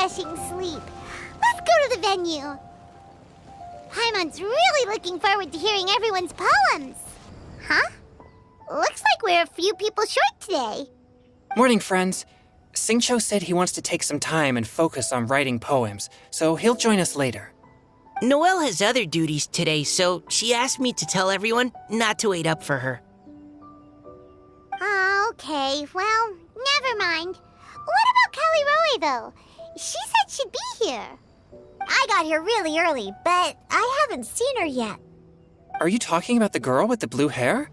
refreshing sleep. Let's go to the venue. Paimon's really looking forward to hearing everyone's poems. Huh? Looks like we're a few people short today. Morning, friends. Singcho said he wants to take some time and focus on writing poems, so he'll join us later. Noelle has other duties today, so she asked me to tell everyone not to wait up for her. Oh, okay. Well, never mind. What about Callie Roe, though? She said she'd be here. I got here really early, but I haven't seen her yet. Are you talking about the girl with the blue hair?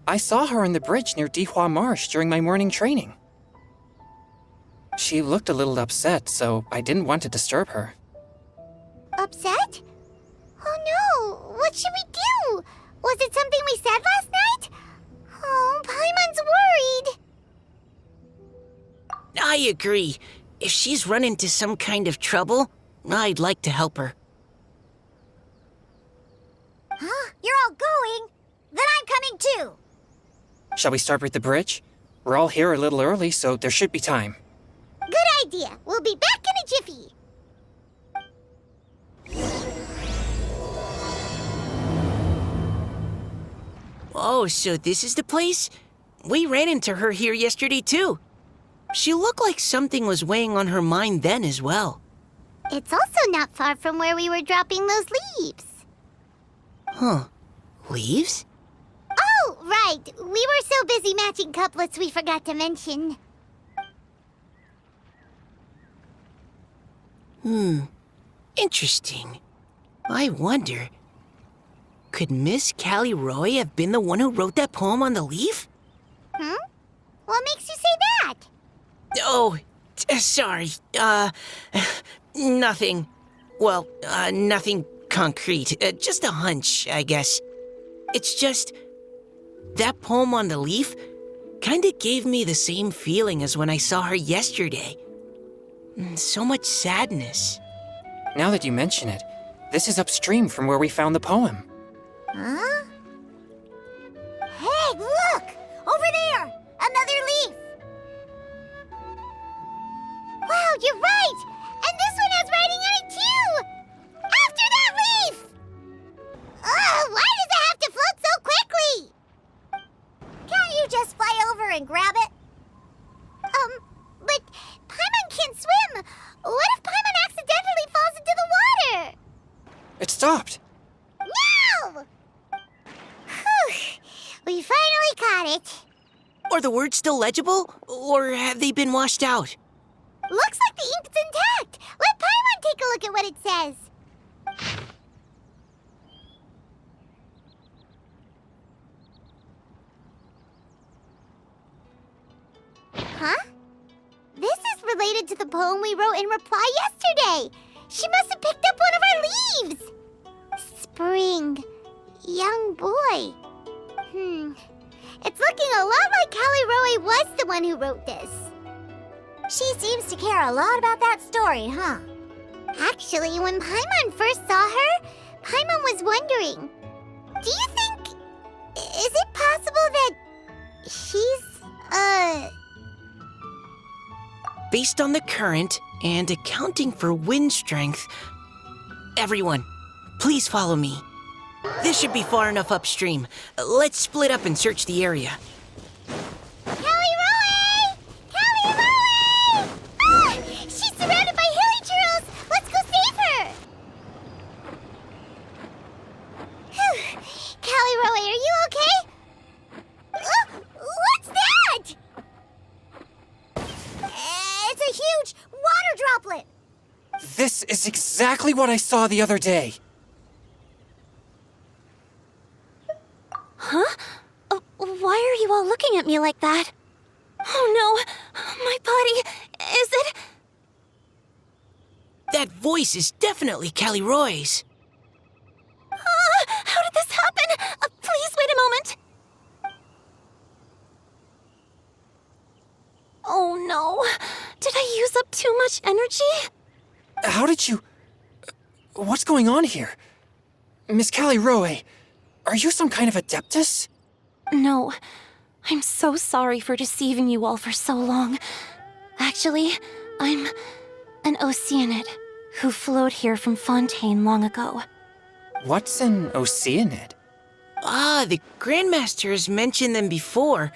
I saw her on the bridge near Dihua Marsh during my morning training. She looked a little upset, so I didn't want to disturb her. Upset? Oh no! What should we do? Was it something we said last night? Oh, Paimon's worried. I agree. If she's run into some kind of trouble, I'd like to help her. Huh? You're all going? Then I'm coming too. Shall we start with the bridge? We're all here a little early, so there should be time. Good idea. We'll be back in a jiffy. Oh, so this is the place? We ran into her here yesterday too. She looked like something was weighing on her mind then as well. It's also not far from where we were dropping those leaves. Huh. Leaves? Oh, right. We were so busy matching couplets we forgot to mention. Interesting. I wonder, could Miss Callie Roy have been the one who wrote that poem on the leaf? Hmm? What makes you say that? Oh, sorry. Nothing. Well, nothing concrete. Just a hunch, I guess. It's just, that poem on the leaf kinda gave me the same feeling as when I saw her yesterday. So much sadness. Now that you mention it, this is upstream from where we found the poem. Huh? Hey, look! Over there! Another leaf! Wow, you're right! And this one has writing on it too! After that leaf! Ugh, why does it have to float so quickly? Can't you just fly over and grab it? But Paimon can't swim! What if Paimon accidentally falls into the water? It stopped! No! Whew, we finally caught it. Are the words still legible, or have they been washed out? Looks like the ink's intact. Let Paimon take a look at what it says. Huh? This is related to the poem we wrote in reply yesterday. She must have picked up one of our leaves. Spring. Young boy. It's looking a lot like Callie Roe was the one who wrote this. She seems to care a lot about that story, huh? Actually, when Paimon first saw her, Paimon was wondering, do you think... is it possible that she's, Based on the current and accounting for wind strength, everyone, please follow me. This should be far enough upstream. Let's split up and search the area. Callie Roe! Callie Roe! Ah! She's surrounded by hilly churros! Let's go save her! Whew. Callie Roe, are you okay? What's that? It's a huge water droplet! This is exactly what I saw the other day. Huh? Why are you all looking at me like that? Oh no! My body... is it... That voice is definitely Callie Roy's. How did this happen? Please wait a moment. Oh no. Did I use up too much energy? How did you... What's going on here? Miss Callie Roe, are you some kind of adeptus? No. I'm so sorry for deceiving you all for so long. Actually, I'm An Oceanid who flowed here from Fontaine long ago. What's an Oceanid? Ah, the Grandmaster has mentioned them before.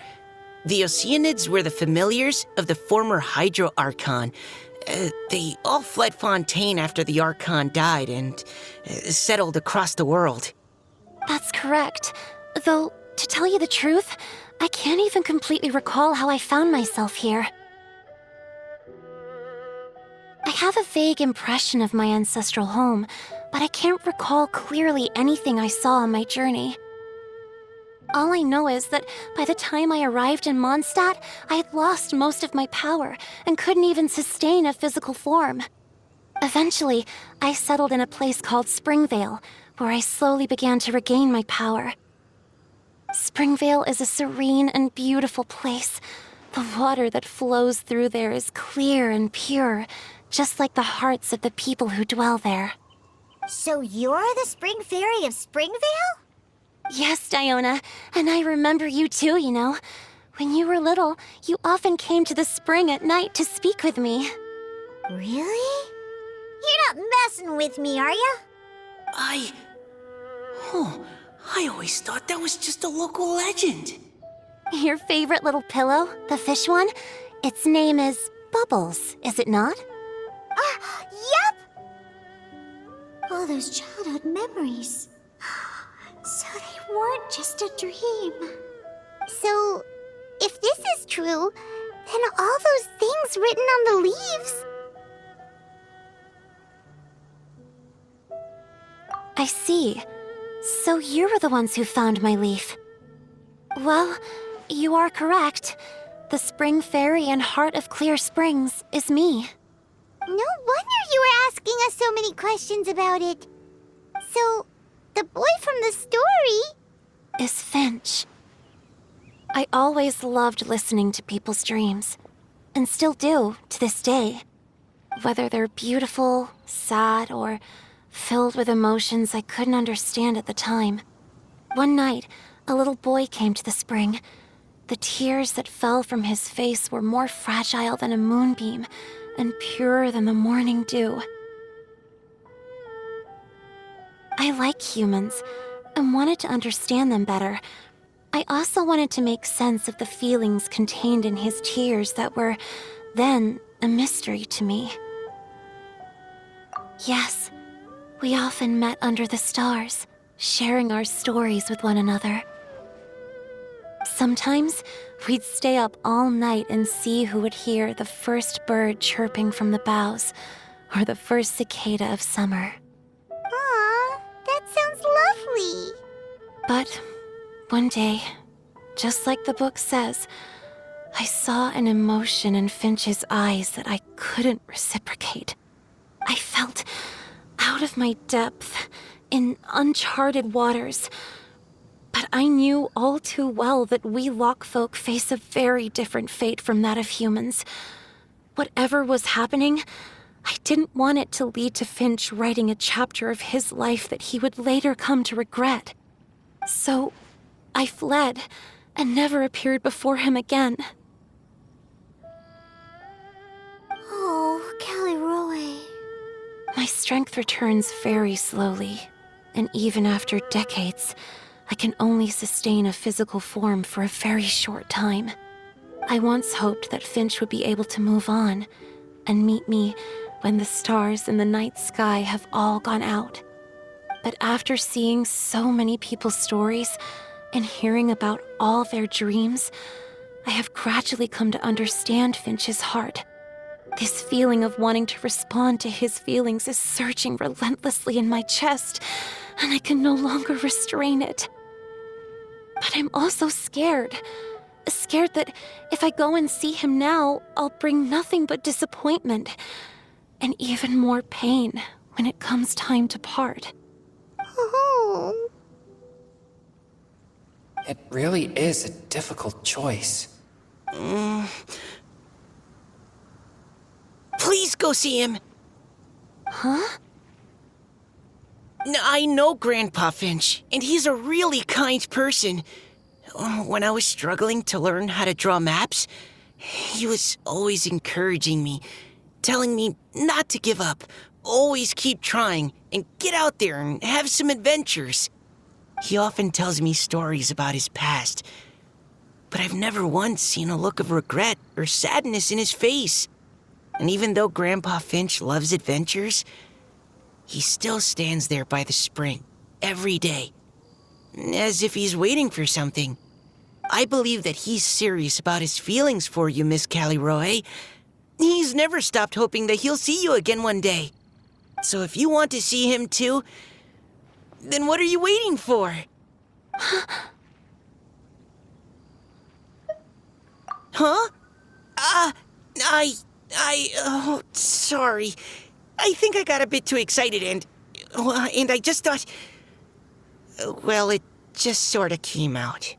The Oceanids were the familiars of the former Hydro Archon. They all fled Fontaine after the Archon died and settled across the world. That's correct. Though, to tell you the truth, I can't even completely recall how I found myself here. I have a vague impression of my ancestral home, but I can't recall clearly anything I saw on my journey. All I know is that by the time I arrived in Mondstadt, I had lost most of my power and couldn't even sustain a physical form. Eventually, I settled in a place called Springvale, where I slowly began to regain my power. Springvale is a serene and beautiful place. The water that flows through there is clear and pure, just like the hearts of the people who dwell there. So you're the Spring Fairy of Springvale? Yes, Diona, and I remember you too, you know. When you were little, you often came to the spring at night to speak with me. Really? You're not messing with me, are ya? I always thought that was just a local legend. Your favorite little pillow, the fish one? Its name is Bubbles, is it not? Yep! All those childhood memories. So they weren't just a dream. So, if this is true, then all those things written on the leaves... I see. So you were the ones who found my leaf. Well, you are correct. The Spring Fairy and Heart of Clear Springs is me. No wonder you were asking us so many questions about it. So, the boy from the story... Is Finch. I always loved listening to people's dreams, and still do to this day. Whether they're beautiful, sad, or filled with emotions I couldn't understand at the time. One night, a little boy came to the spring. The tears that fell from his face were more fragile than a moonbeam, and purer than the morning dew. I like humans, and wanted to understand them better. I also wanted to make sense of the feelings contained in his tears that were, then, a mystery to me. Yes, we often met under the stars, sharing our stories with one another. Sometimes, we'd stay up all night and see who would hear the first bird chirping from the boughs, or the first cicada of summer. Aw, that sounds lovely. But one day, just like the book says, I saw an emotion in Finch's eyes that I couldn't reciprocate. I felt out of my depth, in uncharted waters. But I knew all too well that we Lockfolk face a very different fate from that of humans. Whatever was happening, I didn't want it to lead to Finch writing a chapter of his life that he would later come to regret. So, I fled, and never appeared before him again. Oh, Caliroe. My strength returns very slowly, and even after decades, I can only sustain a physical form for a very short time. I once hoped that Finch would be able to move on, and meet me when the stars in the night sky have all gone out. But after seeing so many people's stories, and hearing about all their dreams, I have gradually come to understand Finch's heart. This feeling of wanting to respond to his feelings is surging relentlessly in my chest, and I can no longer restrain it. But I'm also scared. Scared that if I go and see him now, I'll bring nothing but disappointment, and even more pain when it comes time to part. Oh. It really is a difficult choice. Please go see him. Huh? I know Grandpa Finch, and he's a really kind person. When I was struggling to learn how to draw maps, he was always encouraging me telling me not to give up, always keep trying, and get out there and have some adventures. He often tells me stories about his past, but I've never once seen a look of regret or sadness in his face. And even though Grandpa Finch loves adventures, he still stands there by the spring every day, as if he's waiting for something. I believe that he's serious about his feelings for you, Miss Callie-Roe. He's never stopped hoping that he'll see you again one day. So if you want to see him too, then what are you waiting for? Huh? Oh, sorry. I think I got a bit too excited and I just thought, well, it just sort of came out.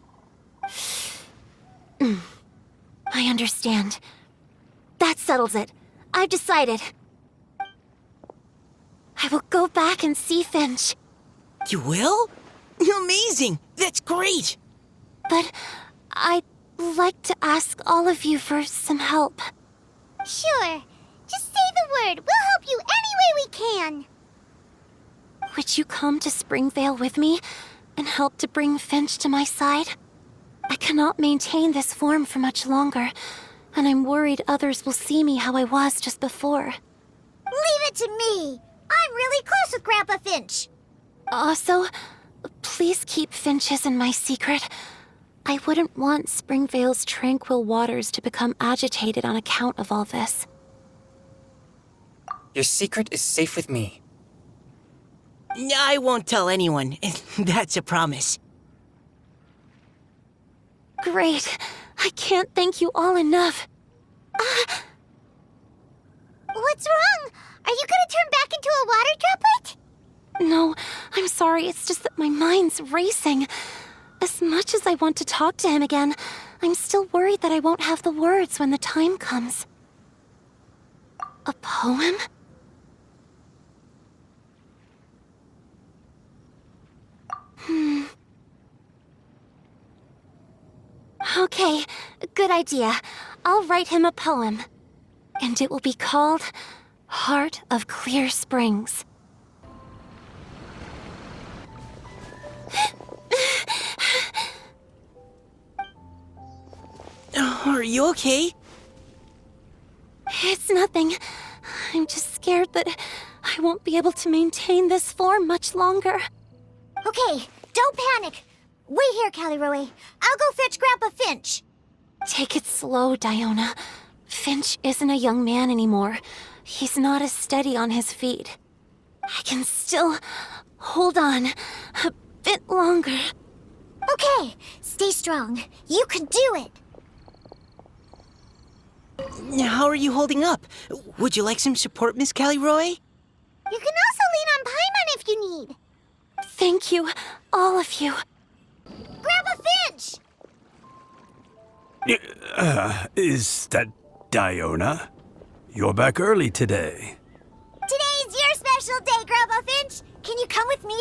I understand. That settles it. I've decided. I will go back and see Finch. You will? Amazing! That's great! But I'd like to ask all of you for some help. Sure. Just say the word. We'll help you any way we can. Would you come to Springvale with me and help to bring Finch to my side? I cannot maintain this form for much longer, and I'm worried others will see me how I was just before. Leave it to me. I'm really close with Grandpa Finch. Also, please keep Finch's in my secret. I wouldn't want Springvale's tranquil waters to become agitated on account of all this. Your secret is safe with me. I won't tell anyone. That's a promise. Great. I can't thank you all enough. What's wrong? Are you gonna turn back into a water droplet? No, I'm sorry. It's just that my mind's racing. As much as I want to talk to him again, I'm still worried that I won't have the words when the time comes. A poem? Okay, good idea. I'll write him a poem. And it will be called Heart of Clear Springs. Are you okay? It's nothing. I'm just scared that I won't be able to maintain this form much longer. Okay, don't panic. Wait here, Callie-Roe. I'll go fetch Grandpa Finch. Take it slow, Diona. Finch isn't a young man anymore. He's not as steady on his feet. I can still hold on a bit longer. Okay, stay strong. You can do it. How are you holding up? Would you like some support, Miss Callie-Roe? You can also lean on Paimon if you need. Thank you, all of you. Grandpa Finch! Is that Diona? You're back early today. Today's your special day, Grandpa Finch. Can you come with me?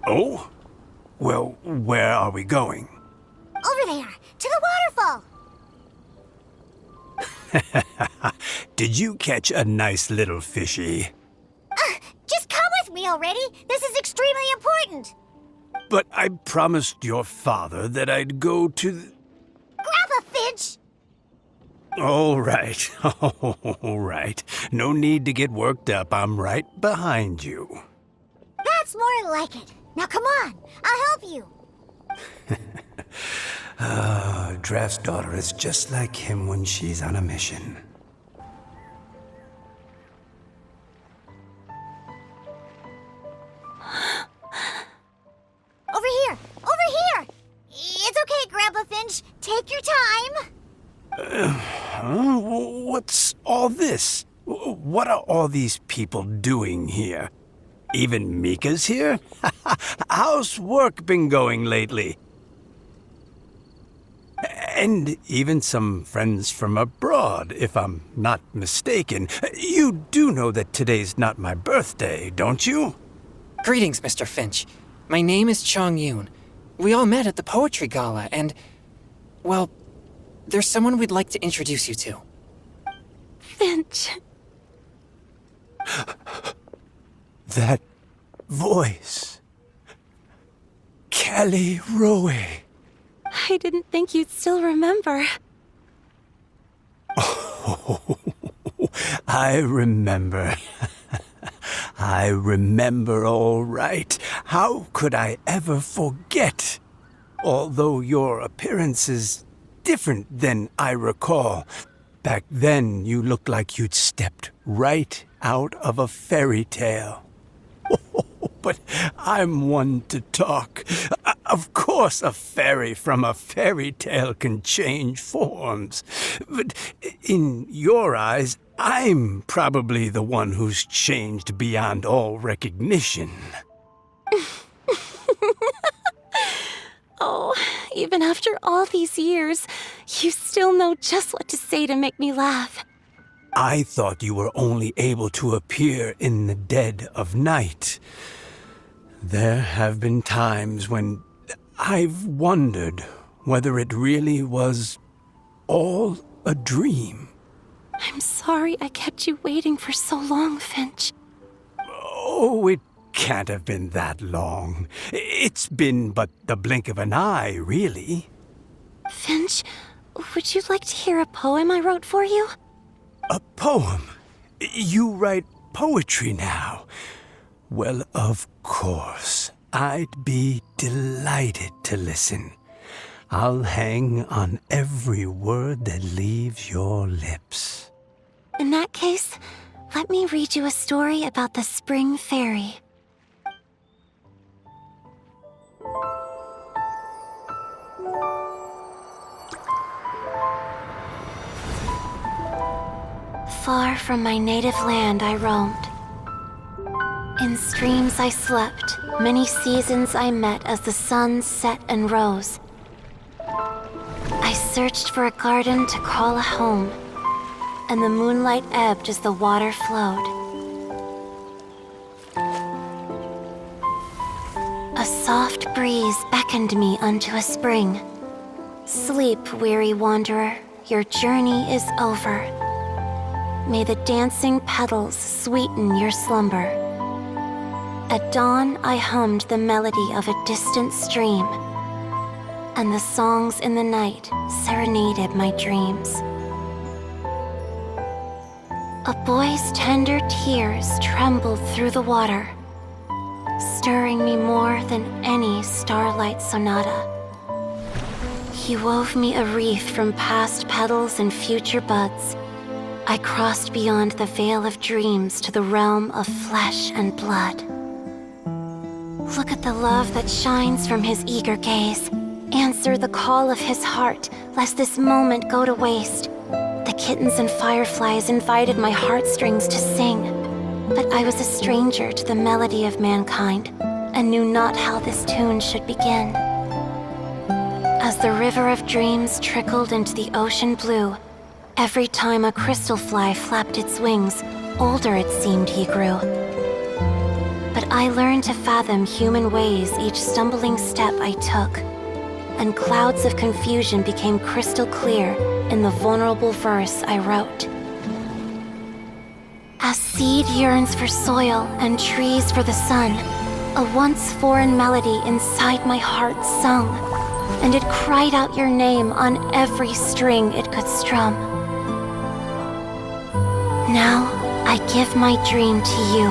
Oh? Well, where are we going? Over there, to the waterfall. Did you catch a nice little fishy? Just come with me already. This is extremely important. But I promised your father that I'd go to Grandpa Finch! All right. All right. No need to get worked up. I'm right behind you. That's more like it. Now come on, I'll help you. Draft's daughter is just like him when she's on a mission. Over here! Over here! It's okay, Grandpa Finch. Take your time. What's all this? What are all these people doing here? Even Mika's here? How's work been going lately? And even some friends from abroad, if I'm not mistaken. You do know that today's not my birthday, don't you? Greetings, Mr. Finch. My name is Chong Yoon. We all met at the poetry gala, and, well, there's someone we'd like to introduce you to. Finch. That voice. Kelly Rowe. I didn't think you'd still remember. Oh, I remember. I remember all right. How could I ever forget? Although your appearance is different than I recall. Back then, you looked like you'd stepped right out of a fairy tale. But I'm one to talk. Of course, a fairy from a fairy tale can change forms. But in your eyes, I'm probably the one who's changed beyond all recognition. Oh, even after all these years, you still know just what to say to make me laugh. I thought you were only able to appear in the dead of night. There have been times when I've wondered whether it really was all a dream. I'm sorry I kept you waiting for so long, Finch. Oh, it can't have been that long. It's been but the blink of an eye, really. Finch, would you like to hear a poem I wrote for you? A poem? You write poetry now? Well, of course. I'd be delighted to listen. I'll hang on every word that leaves your lips. In that case, let me read you a story about the spring fairy. Far from my native land I roamed. In streams I slept, many seasons I met as the sun set and rose. I searched for a garden to call a home, and the moonlight ebbed as the water flowed. A soft breeze beckoned me unto a spring. Sleep, weary wanderer, your journey is over. May the dancing petals sweeten your slumber. At dawn, I hummed the melody of a distant stream, and the songs in the night serenaded my dreams. A boy's tender tears trembled through the water, stirring me more than any starlight sonata. He wove me a wreath from past petals and future buds. I crossed beyond the veil of dreams to the realm of flesh and blood. Look at the love that shines from his eager gaze. Answer the call of his heart, lest this moment go to waste. The kittens and fireflies invited my heartstrings to sing, but I was a stranger to the melody of mankind, and knew not how this tune should begin. As the river of dreams trickled into the ocean blue, every time a crystal fly flapped its wings, older it seemed he grew. But I learned to fathom human ways each stumbling step I took, and clouds of confusion became crystal clear in the vulnerable verse I wrote. As seed yearns for soil and trees for the sun, a once foreign melody inside my heart sung, and it cried out your name on every string it could strum. Now I give my dream to you.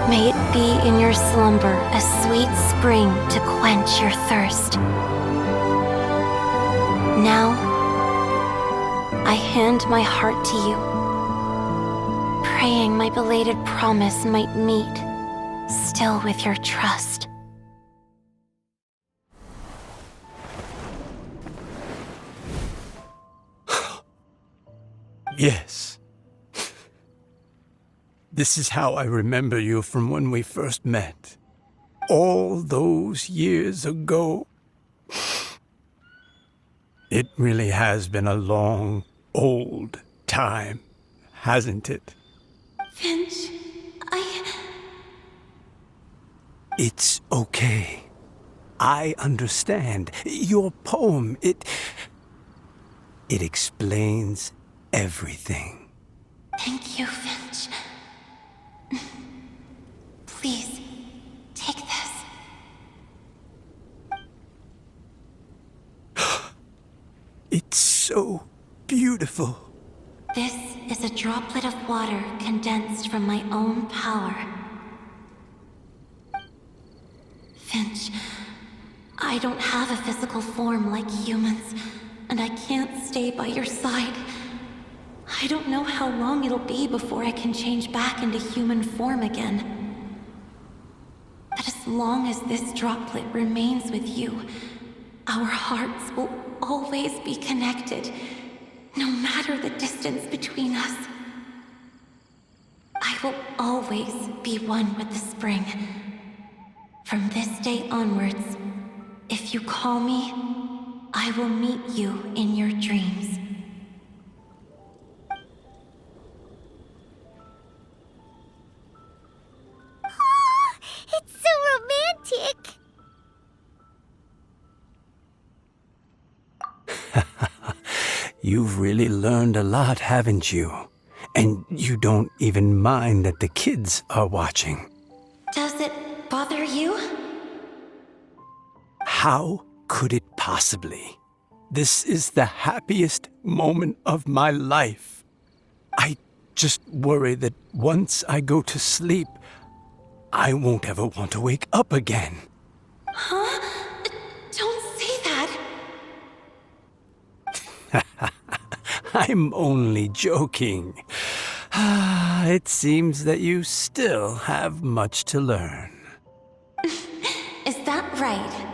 May it be in your slumber a sweet spring to quench your thirst. Now, I hand my heart to you, praying my belated promise might meet, still with your trust. Yes. This is how I remember you from when we first met. All those years ago. It really has been a long, old time, hasn't it? Finch, It's okay. I understand. Your poem, it explains everything. Thank you, Finch. Please, take this. It's so beautiful. This is a droplet of water condensed from my own power. Finch, I don't have a physical form like humans, and I can't stay by your side. I don't know how long it'll be before I can change back into human form again. But as long as this droplet remains with you, our hearts will always be connected, no matter the distance between us. I will always be one with the spring. From this day onwards, if you call me, I will meet you in your dreams. Oh, it's so romantic. You've really learned a lot, haven't you? And you don't even mind that the kids are watching. Does it bother you? How could it possibly? This is the happiest moment of my life. I just worry that once I go to sleep, I won't ever want to wake up again. Huh? Don't say that. I'm only joking. It seems that you still have much to learn. Is that right?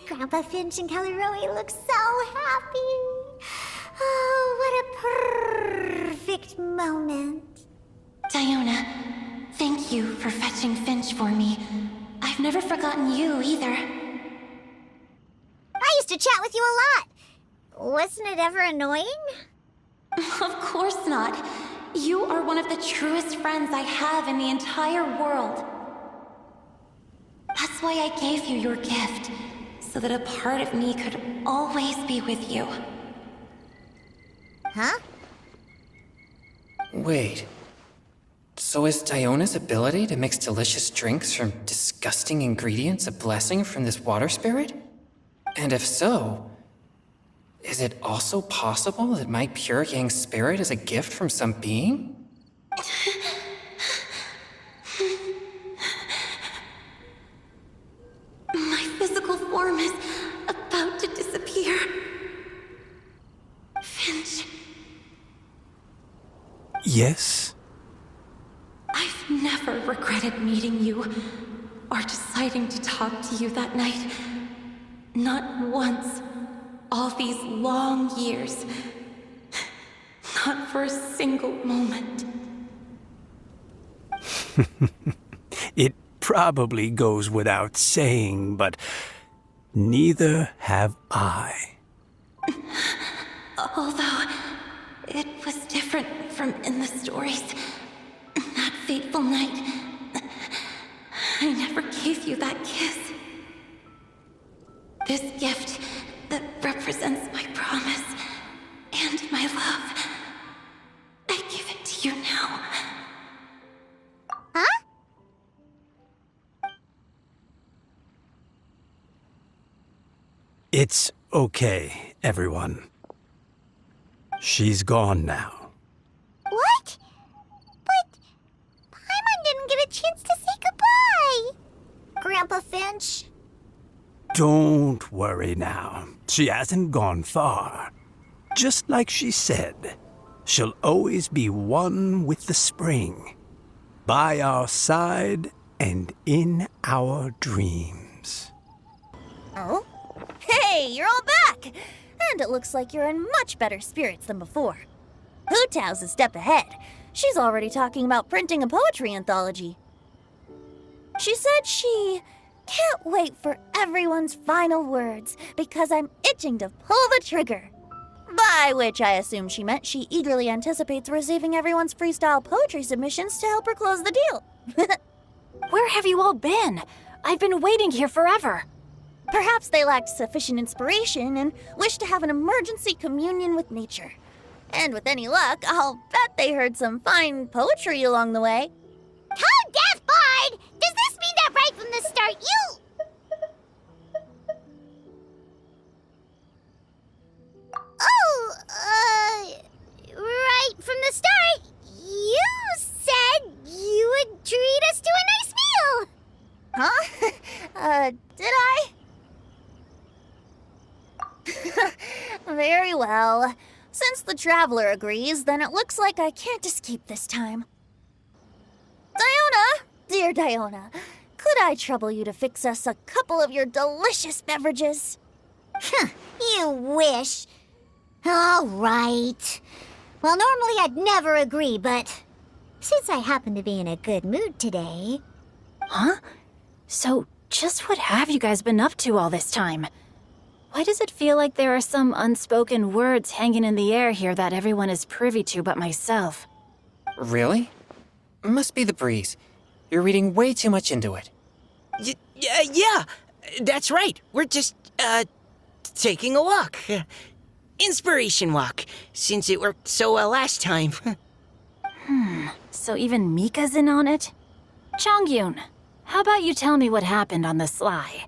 Grandpa Finch and Kelly Rowie look so happy. Oh, what a perfect moment. Diona, thank you for fetching Finch for me. I've never forgotten you either. I used to chat with you a lot. Wasn't it ever annoying? Of course not. You are one of the truest friends I have in the entire world. That's why I gave you your gift, so that a part of me could always be with you. Huh? Wait. So is Diona's ability to mix delicious drinks from disgusting ingredients a blessing from this water spirit? And if so, is it also possible that my pure yang spirit is a gift from some being? My physical form is about to disappear. Finch, Yes? I've never regretted meeting you or deciding to talk to you that night. Not once. All these long years. Not for a single moment. It probably goes without saying, but neither have I. Although, it was different from in the stories. That fateful night, I never gave you that kiss. This gift that represents my promise and my love, I give it to you now. Huh? It's okay, everyone. She's gone now. What? But Paimon didn't get a chance to say goodbye. Grandpa Finch? Don't worry now. She hasn't gone far. Just like she said, she'll always be one with the spring. By our side and in our dreams. Oh? Hey, you're all back! And it looks like you're in much better spirits than before. Hu Tao's a step ahead. She's already talking about printing a poetry anthology. She said she can't wait for everyone's final words because I'm itching to pull the trigger. By which I assume she meant she eagerly anticipates receiving everyone's freestyle poetry submissions to help her close the deal. Where have you all been? I've been waiting here forever. Perhaps they lacked sufficient inspiration and wished to have an emergency communion with nature. And with any luck, I'll bet they heard some fine poetry along the way. Tone deaf, Bard! Does this mean that right from the start you... right from the start, you said you would treat us to a nice meal! Huh? Did I? Very well. Since the Traveler agrees, then it looks like I can't escape this time. Diona! Dear Diona, could I trouble you to fix us a couple of your delicious beverages? You wish. All right. Well, normally I'd never agree, but since I happen to be in a good mood today... Huh? So, just what have you guys been up to all this time? Why does it feel like there are some unspoken words hanging in the air here that everyone is privy to but myself? Really? Must be the breeze. You're reading way too much into it. Yeah, that's right. We're just, taking a walk. Inspiration walk, since it worked so well last time. So even Mika's in on it? Chongyun, how about you tell me what happened on the sly?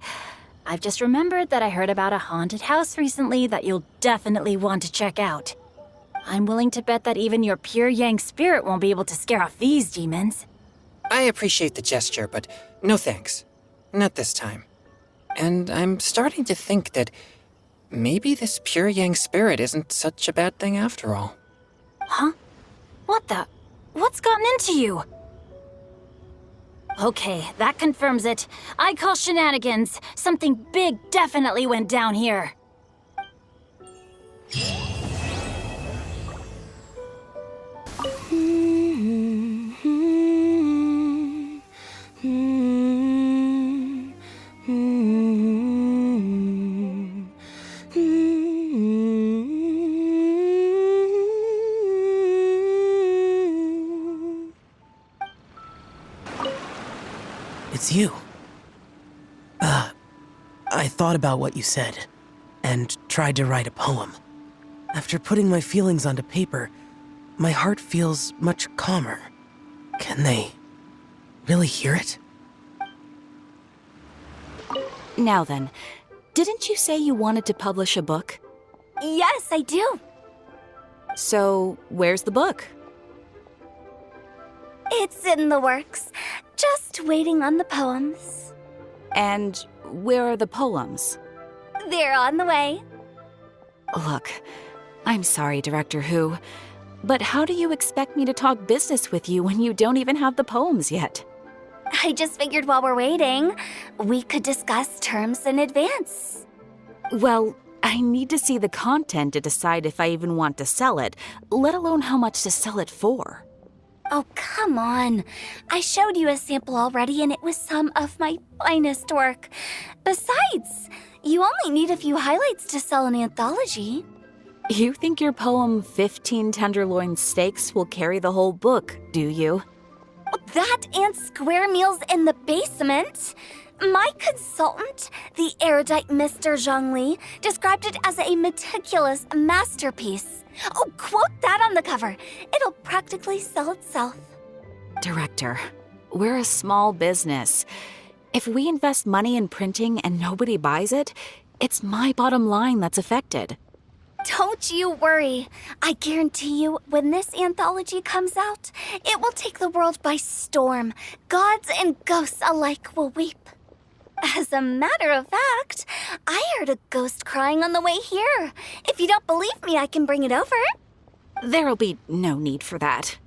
I've just remembered that I heard about a haunted house recently that you'll definitely want to check out. I'm willing to bet that even your pure Yang spirit won't be able to scare off these demons. I appreciate the gesture, but no thanks. Not this time. And I'm starting to think that maybe this pure Yang spirit isn't such a bad thing after all. Huh? What the? What's gotten into you? Okay, that confirms it. I call shenanigans. Something big definitely went down here. It's you. I thought about what you said, and tried to write a poem. After putting my feelings onto paper, my heart feels much calmer. Can they really hear it? Now then, didn't you say you wanted to publish a book? Yes, I do. So, where's the book? It's in the works. Just waiting on the poems. And where are the poems? They're on the way. Look, I'm sorry, Director Who, but how do you expect me to talk business with you when you don't even have the poems yet? I just figured while we're waiting, we could discuss terms in advance. Well, I need to see the content to decide if I even want to sell it, let alone how much to sell it for. Oh, come on. I showed you a sample already, and it was some of my finest work. Besides, you only need a few highlights to sell an anthology. You think your poem 15 Tenderloin Steaks will carry the whole book, do you? That and square meals in the basement. My consultant, the erudite Mr. Zhongli, described it as a meticulous masterpiece. Oh, quote that on the cover. It'll practically sell itself. Director, we're a small business. If we invest money in printing and nobody buys it, it's my bottom line that's affected. Don't you worry. I guarantee you, when this anthology comes out, it will take the world by storm. Gods and ghosts alike will weep. As a matter of fact, I heard a ghost crying on the way here. If you don't believe me, I can bring it over. There'll be no need for that.